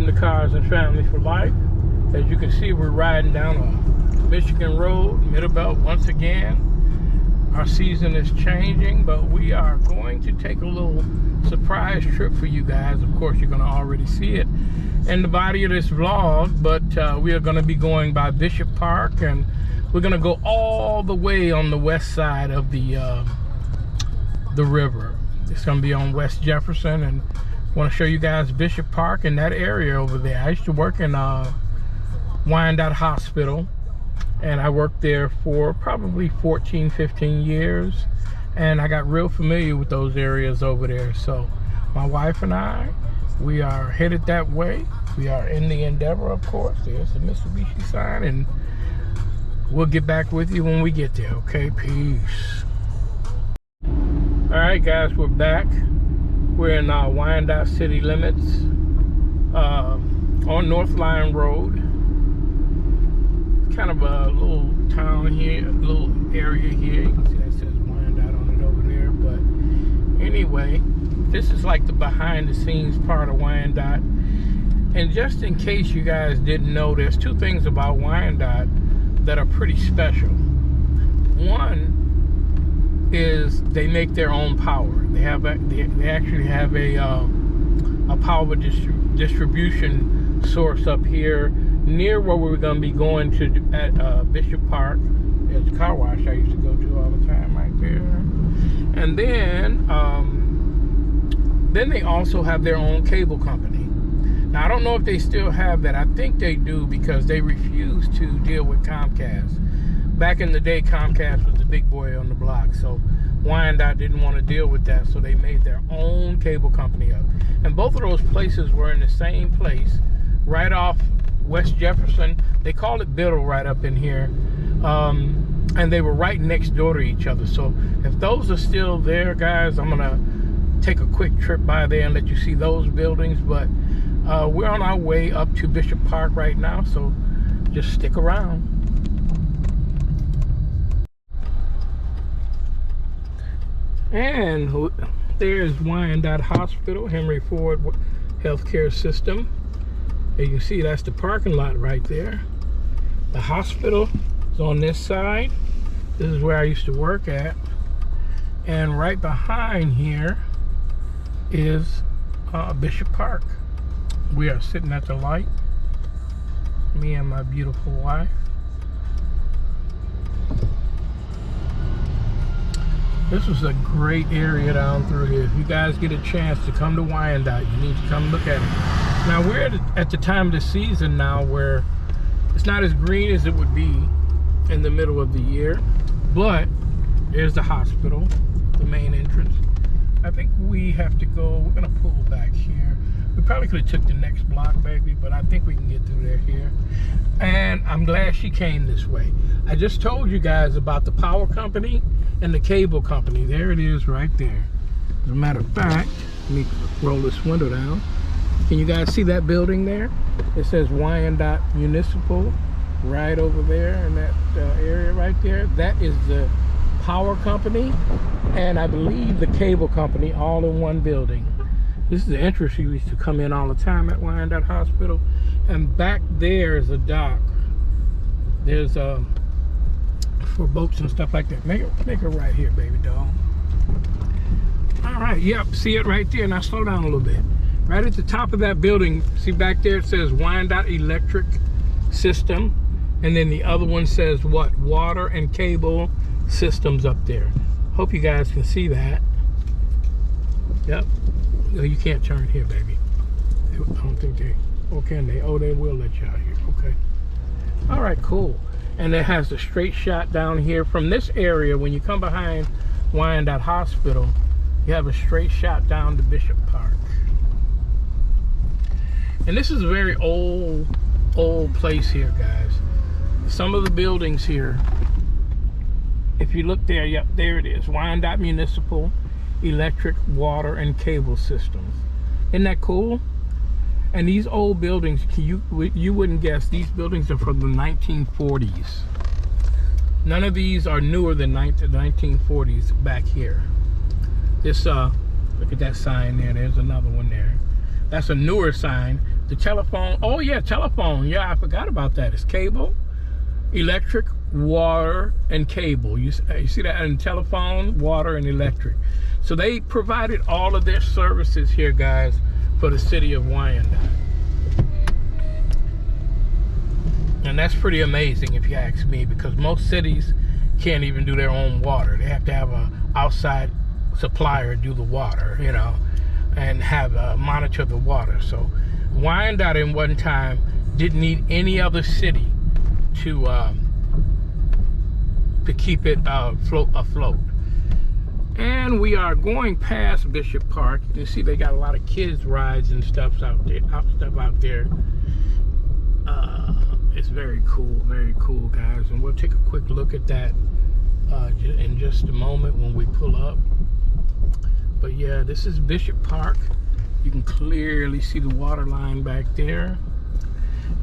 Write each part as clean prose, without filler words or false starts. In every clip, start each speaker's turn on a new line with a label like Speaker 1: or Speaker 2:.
Speaker 1: Welcome to Cars and Family for Life. As you can see, we're riding down a Michigan road, Middlebelt once again. Our season is changing, but we are going to take a little surprise trip for you guys. Of course, you're going to already see it in the body of this vlog, but we are going to be going by Bishop Park, and we're going to go all the way on the west side of the river. It's going to be on West Jefferson, and I want to show you guys Bishop Park and that area over there. I used to work in Wyandotte Hospital, and I worked there for probably 14-15 years, and I got real familiar with those areas over there. So my wife and I, we are headed that way. We are in the Endeavor, of course. There's the Mitsubishi sign, and we'll get back with you when we get there. Okay, peace. All right, guys, we're back. We're in Wyandotte city limits on North Line Road. It's kind of a little town here, a little area here. You can see that says Wyandotte on it over there. But anyway, this is like the behind the scenes part of Wyandotte. And just in case you guys didn't know, there's two things about Wyandotte that are pretty special. One is they make their own power. They actually have a power distribution source up here near where we're going to be going to at Bishop Park. There's a car wash I used to go to all the time right there. And then they also have their own cable company. Now I don't know if they still have that. I think they do, because they refuse to deal with Comcast. Back in the day, Comcast was the big boy on the block, so Wyandotte didn't want to deal with that, so they made their own cable company up. And both of those places were in the same place, right off West Jefferson. They called it Biddle right up in here, and they were right next door to each other. So if those are still there, guys, I'm gonna take a quick trip by there and let you see those buildings. But we're on our way up to Bishop Park right now, so just stick around. And there's Wyandotte Hospital, Henry Ford Healthcare System. As you can see, that's the parking lot right there. The hospital is on this side. This is where I used to work at. And right behind here is Bishop Park. We are sitting at the light, me and my beautiful wife. This was a great area down through here. If you guys get a chance to come to Wyandotte, you need to come look at it. Now we're at the time of the season now where it's not as green as it would be in the middle of the year, but there's the hospital, the main entrance. I think we have to go, we're gonna pull back here. We probably could have took the next block, baby, but I think we can get through there here. And I'm glad she came this way. I just told you guys about the power company and the cable company. There it is right there. As a matter of fact, let me roll this window down. Can you guys see that building there? It says Wyandotte Municipal right over there in that area right there. That is the power company, and I believe the cable company, all in one building. This is the entrance you used to come in all the time at Wyandotte Hospital. And back there is a dock. There's for boats and stuff like that. Make it right here, baby doll. All right, yep, see it right there. Now slow down a little bit. Right at the top of that building, see back there, it says Wyandotte Electric System. And then the other one says what? Water and Cable Systems up there. Hope you guys can see that. Yep. No, you can't turn here, baby. I don't think they, or can they? Oh, they will let you out here. Okay. All right, cool. And it has a straight shot down here from this area. When you come behind Wyandotte Hospital, you have a straight shot down to Bishop Park. And this is a very old place here, guys. Some of the buildings here, if you look there, yep, there it is. Wyandotte Municipal Electric, Water, and Cable Systems. Isn't that cool? And these old buildings, you wouldn't guess, these buildings are from the 1940s. None of these are newer than the 1940s back here. This, look at that sign there. There's another one there. That's a newer sign. The telephone, oh yeah, telephone. Yeah, I forgot about that. It's cable, electric, water, and cable. You see that in telephone, water, and electric. So they provided all of their services here, guys, for the city of Wyandotte. And that's pretty amazing if you ask me, because most cities can't even do their own water. They have to have a outside supplier do the water, you know, and have monitor the water. So Wyandotte in one time didn't need any other city to keep it afloat. And we are going past Bishop Park. You see they got a lot of kids rides and stuff out there. It's very cool, guys. And we'll take a quick look at that in just a moment when we pull up. But yeah, this is Bishop Park. You can clearly see the water line back there.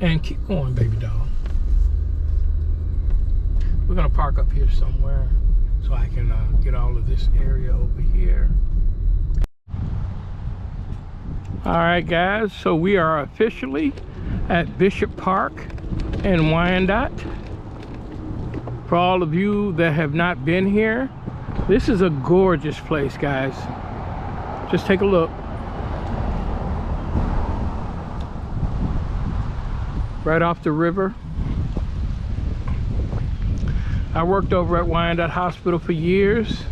Speaker 1: And keep going, baby doll. We're gonna park up here somewhere so I can get all of this area over here. All right, guys, so we are officially at Bishop Park in Wyandotte. For all of you that have not been here, this is a gorgeous place, guys. Just take a look. Right off the river. I worked over at Wyandotte Hospital for years,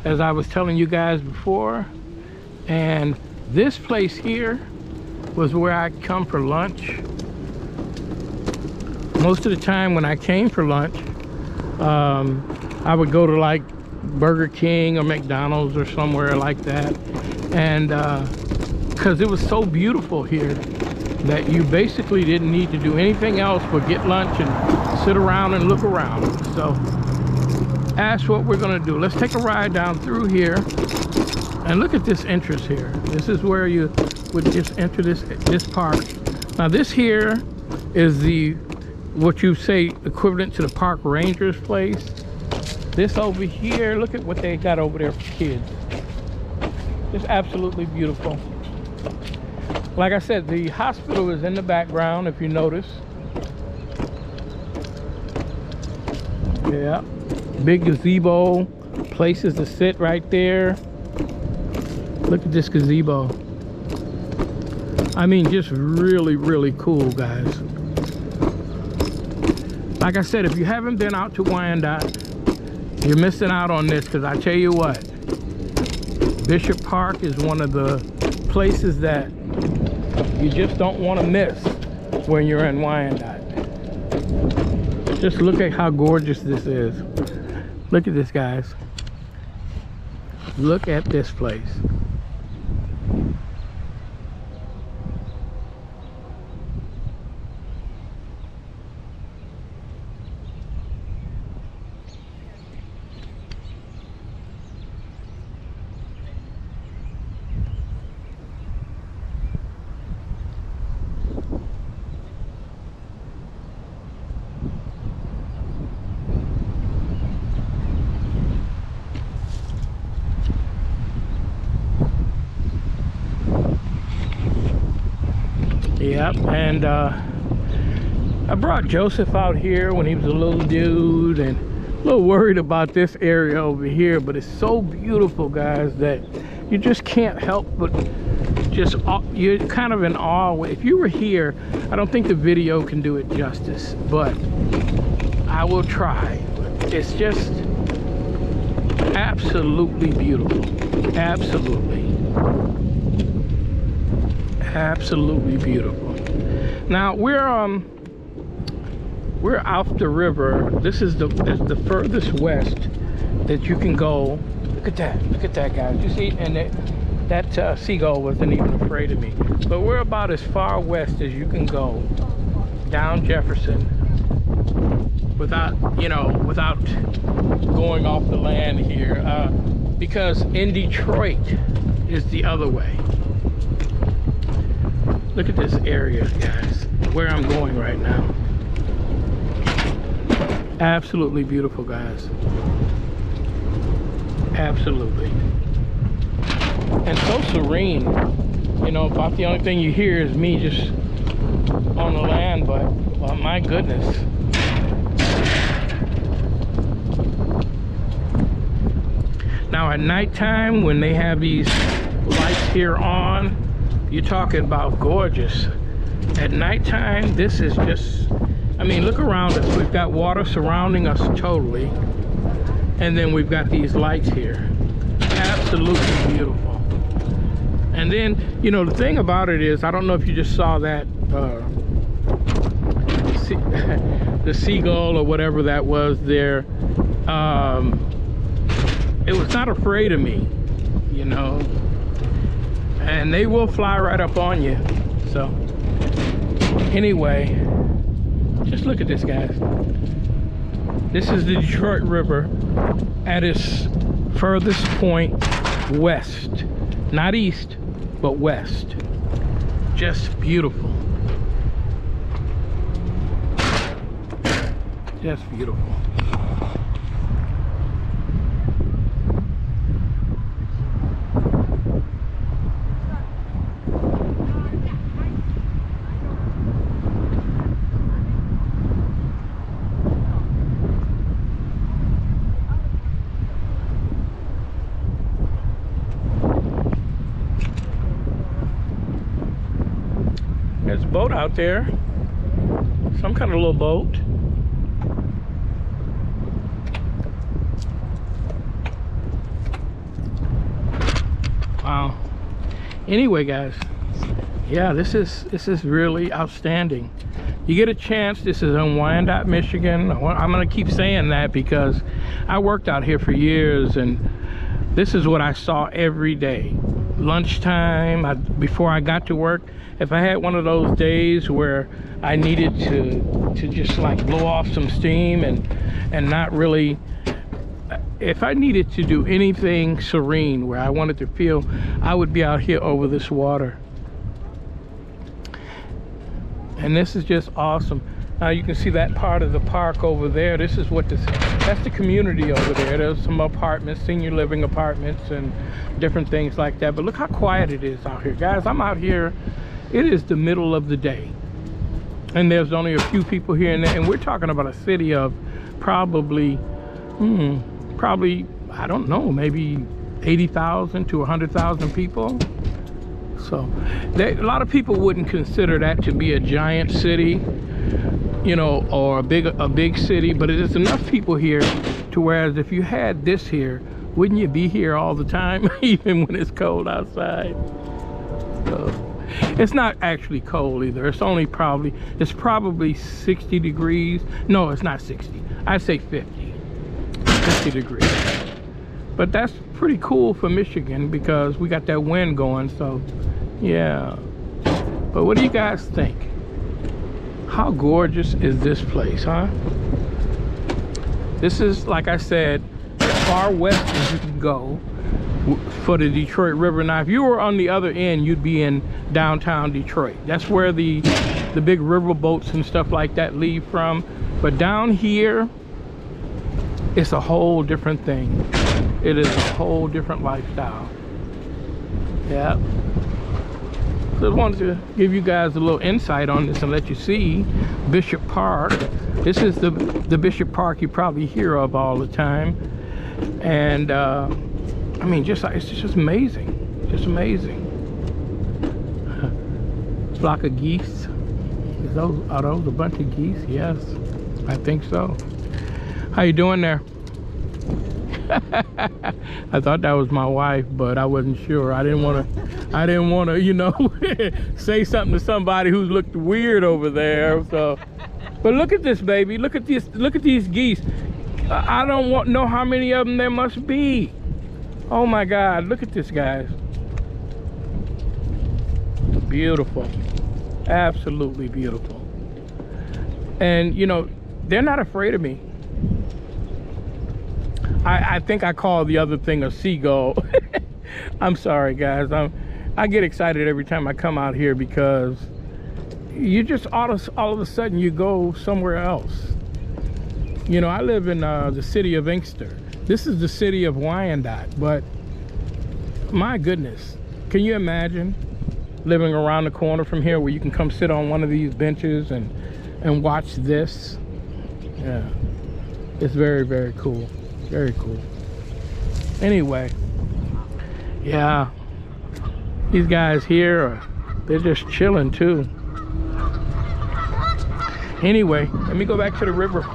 Speaker 1: as I was telling you guys before. And this place here was where I'd come for lunch. Most of the time when I came for lunch, I would go to like Burger King or McDonald's or somewhere like that. And because it was so beautiful here that you basically didn't need to do anything else but get lunch and sit around and look around. So that's what we're gonna do. Let's take a ride down through here and look at this entrance here. This is where you would just enter this park. Now this here is what you say equivalent to the park ranger's place. This over here, look at what they got over there for kids. It's absolutely beautiful. Like I said, the hospital is in the background, if you notice. Yeah, big gazebo, places to sit right there. Look at this gazebo. I mean, just really cool, guys. Like I said, if you haven't been out to Wyandotte, you're missing out on this, because I tell you what, Bishop Park is one of the places that you just don't want to miss when you're in Wyandotte. Just look at how gorgeous this is. Look at this, guys. Look at this place. Yep, and I brought Joseph out here when he was a little dude, and a little worried about this area over here, but it's so beautiful, guys, that you just can't help but you're kind of in awe. If you were here, I don't think the video can do it justice, but I will try. It's just absolutely beautiful. Absolutely beautiful. Now we're off the river. This is the furthest west that you can go. Look at that, guys. You see, and that seagull wasn't even afraid of me. But we're about as far west as you can go down Jefferson without going off the land here, because in Detroit is the other way. Look at this area, guys, where I'm going right now. Absolutely beautiful, guys. Absolutely. And so serene. You know, about the only thing you hear is me just on the land, but well, my goodness. Now at nighttime, when they have these lights here on, you're talking about gorgeous. At nighttime, this is just, I mean, look around us. We've got water surrounding us totally. And then we've got these lights here. Absolutely beautiful. And then, you know, the thing about it is, I don't know if you just saw that, the seagull or whatever that was there. It was not afraid of me, you know. And they will fly right up on you. So, anyway, just look at this, guys. This is the Detroit River at its furthest point west. Not east, but west. Just beautiful. Just beautiful. There's a boat out there, some kind of little boat. Wow. Anyway, guys, yeah, this is really outstanding. You get a chance. This is in Wyandotte, Michigan. I'm gonna keep saying that because I worked out here for years, and this is what I saw every day. Lunchtime, before I got to work, if I had one of those days where I needed to just like blow off some steam and not really, if I needed to do anything serene where I wanted to feel, I would be out here over this water. And this is just awesome. Now you can see that part of the park over there. This is what that's the community over there. There's some apartments, senior living apartments and different things like that. But look how quiet it is out here. Guys, I'm out here. It is the middle of the day. And there's only a few people here and there. And we're talking about a city of probably, I don't know, maybe 80,000 to 100,000 people. So a lot of people wouldn't consider that to be a giant city, you know, or a big city, but it is enough people here to whereas if you had this here, wouldn't you be here all the time, even when it's cold outside? So it's not actually cold either. It's only it's probably 60 degrees. No, it's not 60. I'd say 50 degrees. But that's pretty cool for Michigan because we got that wind going, so yeah. But what do you guys think? How gorgeous is this place, huh? This is, like I said, as far west as you can go for the Detroit River. Now, if you were on the other end, you'd be in downtown Detroit. That's where the big river boats and stuff like that leave from. But down here, it's a whole different thing. It is a whole different lifestyle. Yeah. So I wanted to give you guys a little insight on this and let you see Bishop Park. This is the Bishop Park you probably hear of all the time. And I mean, it's just amazing. Just amazing. Flock of geese. Are those a bunch of geese? Yes, I think so. How you doing there? I thought that was my wife, but I wasn't sure. I didn't want to, you know, say something to somebody who's looked weird over there. So, but look at this, baby. Look at this. Look at these geese. I don't know how many of them there must be. Oh my God! Look at this, guys. Beautiful, absolutely beautiful. And you know, they're not afraid of me. I think I call the other thing a seagull. I'm sorry, guys. I get excited every time I come out here because you just all of a sudden you go somewhere else. You know, I live in the city of Inkster. This is the city of Wyandotte, but my goodness, can you imagine living around the corner from here where you can come sit on one of these benches and watch this. Yeah, it's very, very cool. Very cool. Anyway, yeah, these guys here, they're just chilling too. Anyway, let me go back to the river.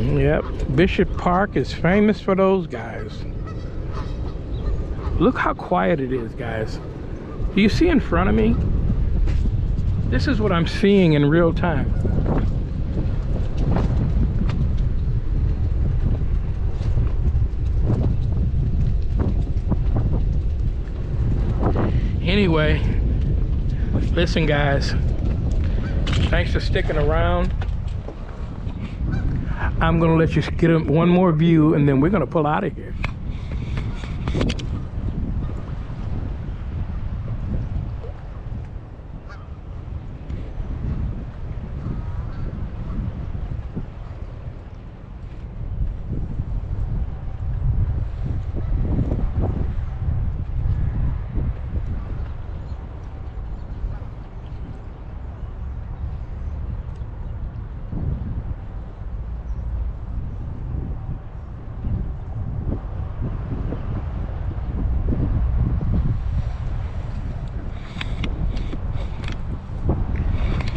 Speaker 1: Yep, Bishop Park is famous for those guys. Look how quiet it is, guys. Do you see in front of me? This is what I'm seeing in real time. Anyway, listen guys, thanks for sticking around. I'm gonna let you get one more view and then we're gonna pull out of here.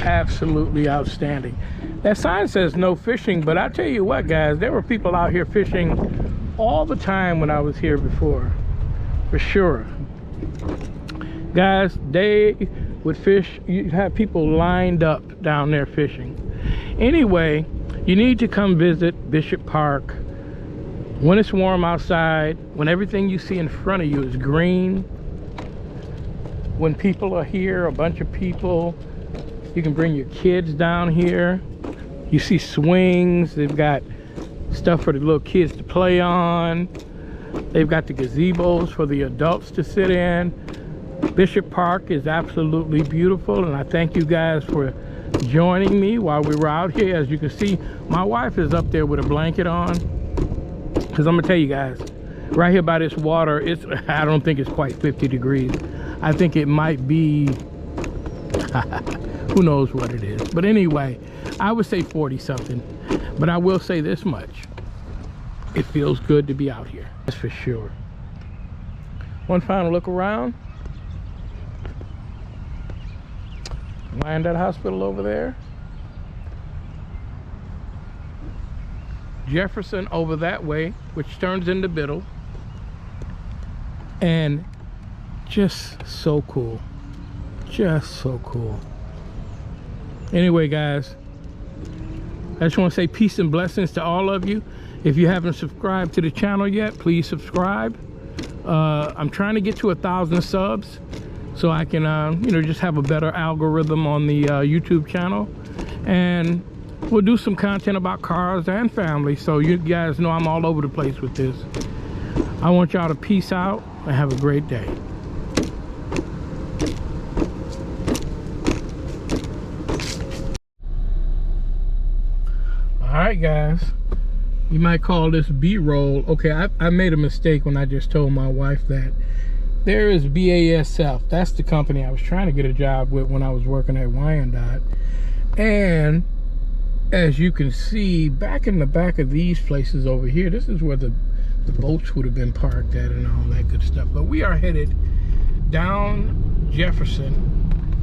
Speaker 1: Absolutely outstanding. That sign says no fishing, but I tell you what guys, there were people out here fishing all the time when I was here before, for sure. Guys, they would fish, you'd have people lined up down there fishing. Anyway, you need to come visit Bishop Park when it's warm outside, when everything you see in front of you is green, when people are here, a bunch of people. You can bring your kids down here. You see swings. They've got stuff for the little kids to play on. They've got the gazebos for the adults to sit in. Bishop Park is absolutely beautiful, and I thank you guys for joining me while we were out here. As you can see, my wife is up there with a blanket on, because I'm gonna tell you guys, right here by this water, I don't think it's quite 50 degrees. I think it might be who knows what it is, but anyway, I would say 40 something. But I will say this much, it feels good to be out here, that's for sure. One final look around. Wyandotte Hospital over there. Jefferson over that way, which turns into Biddle. And just so cool. Just so cool. Anyway guys, I just want to say peace and blessings to all of you. If you haven't subscribed to the channel yet, please subscribe. I'm trying to get to 1,000 subs so I can you know, just have a better algorithm on the YouTube channel, and we'll do some content about cars and family, so you guys know I'm all over the place with this. I want y'all to peace out and have a great day. Alright guys, you might call this B-roll. Okay, I made a mistake when I just told my wife that. There is BASF, that's the company I was trying to get a job with when I was working at Wyandotte. And as you can see, back in the back of these places over here, this is where the boats would have been parked at and all that good stuff. But we are headed down Jefferson,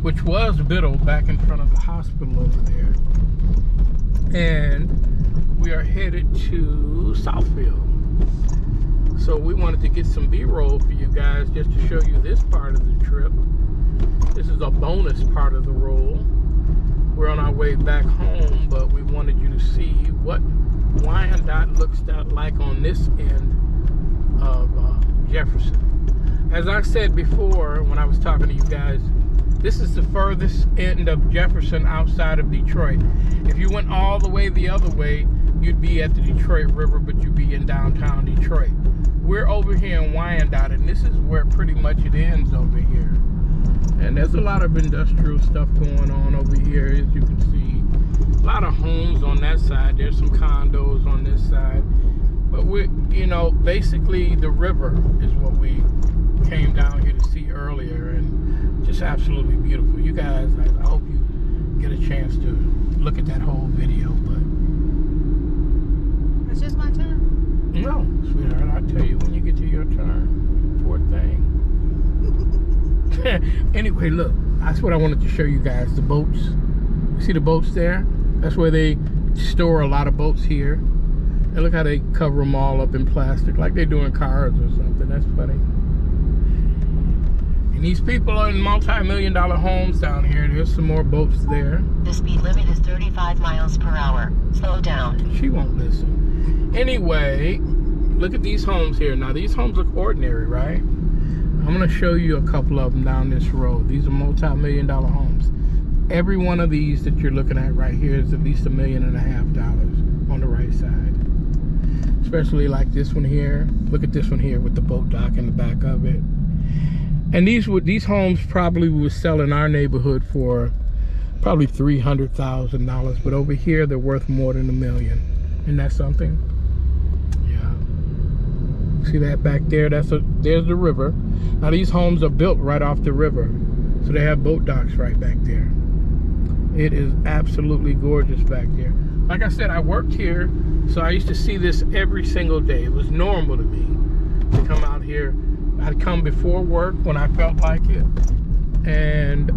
Speaker 1: which was Biddle back in front of the hospital over there. And we are headed to Southfield. So we wanted to get some B-roll for you guys just to show you this part of the trip. This is a bonus part of the roll. We're on our way back home, but we wanted you to see what Wyandotte looks like on this end of Jefferson. As I said before when I was talking to you guys, this is the furthest end of Jefferson outside of Detroit. If you went all the way the other way, you'd be at the Detroit River, but you'd be in downtown Detroit. We're over here in Wyandotte, and this is where pretty much it ends over here. And there's a lot of industrial stuff going on over here, as you can see. A lot of homes on that side. There's some condos on this side. But we, you know, basically the river is what we came down here to see earlier, and just absolutely beautiful. You guys, I hope you get a chance to look at that whole video. But
Speaker 2: it's just my turn.
Speaker 1: No, sweetheart, I'll tell you when you get to your turn. Poor thing. Anyway, look, that's what I wanted to show you guys, the boats. You see the boats there? That's where they store a lot of boats here. And look how they cover them all up in plastic, like they do in cars or something. That's funny. And these people are in multi-million-dollar homes down here. There's some more boats there.
Speaker 3: The speed limit is 35 miles per hour. Slow down.
Speaker 1: She won't listen. Anyway, look at these homes here. Now, these homes look ordinary, right? I'm going to show you a couple of them down this road. These are multi-million-dollar homes. Every one of these that you're looking at right here is at least $1.5 million on the right side. Especially like this one here. Look at this one here with the boat dock in the back of it. And these homes probably would sell in our neighborhood for probably $300,000, but over here they're worth more than $1 million. Isn't that something? Yeah. See that back there? There's the river. Now these homes are built right off the river, so they have boat docks right back there. It is absolutely gorgeous back there. Like I said, I worked here, so I used to see this every single day. It was normal to me to come out here. I'd come before work when I felt like it, and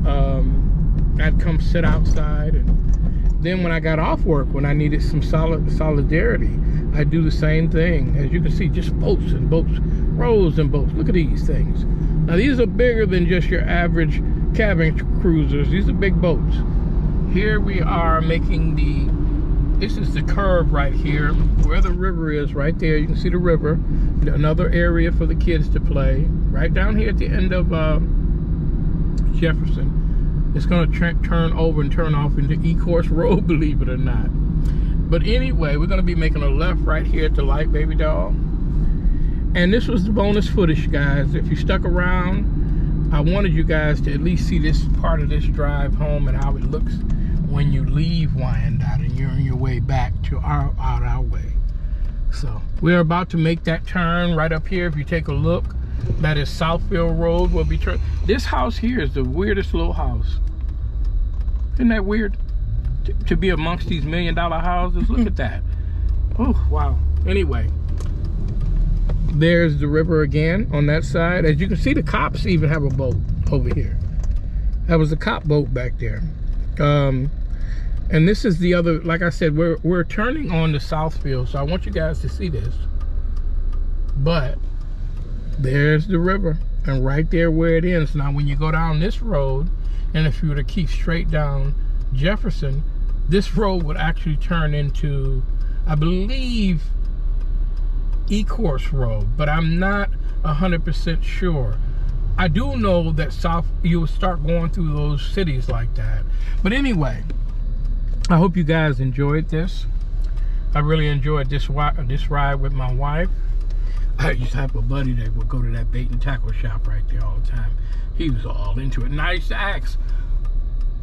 Speaker 1: I'd come sit outside, and then when I got off work, when I needed some solidarity, I'd do the same thing. As you can see, just boats and boats, rows and boats. Look at these things. Now these are bigger than just your average cabin cruisers. These are big boats. Here we are making this is the curve right here where the river is. Right there you can see the river. Another area for the kids to play right down here at the end of Jefferson. It's going to turn over and turn off into E-Course Road, believe it or not. But anyway, we're going to be making a left right here at the light, baby doll. And this was the bonus footage, guys. If you stuck around, I wanted you guys to at least see this part of this drive home and how it looks when you leave Wyandotte and you're on your way back to our way. So we're about to make that turn right up here. If you take a look, that is Southfield Road. Will be turn. This house here is the weirdest little house. Isn't that weird? To be amongst these $1 million houses. Look at that. Oh wow. Anyway, there's the river again on that side. As you can see, the cops even have a boat over here. That was a cop boat back there. And this is the other, like I said, we're turning on to Southfield, so I want you guys to see this. But there's the river, and right there where it ends. Now when you go down this road, and if you were to keep straight down Jefferson, this road would actually turn into, I believe, E-Course Road, but I'm not 100% sure. I do know that you'll start going through those cities like that. But anyway, I hope you guys enjoyed this. I really enjoyed this ride with my wife. I used to have a buddy that would go to that bait and tackle shop right there all the time. He was all into it. And I used to ask,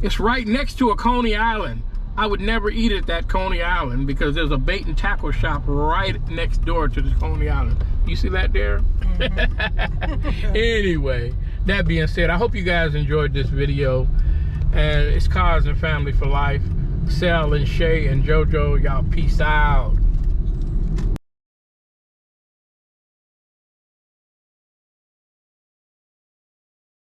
Speaker 1: it's right next to a Coney Island. I would never eat at that Coney Island because there's a bait and tackle shop right next door to the Coney Island. You see that there? Mm-hmm. Anyway, that being said, I hope you guys enjoyed this video. And it's Cars and Family for Life. Sal and Shay and JoJo, y'all peace out.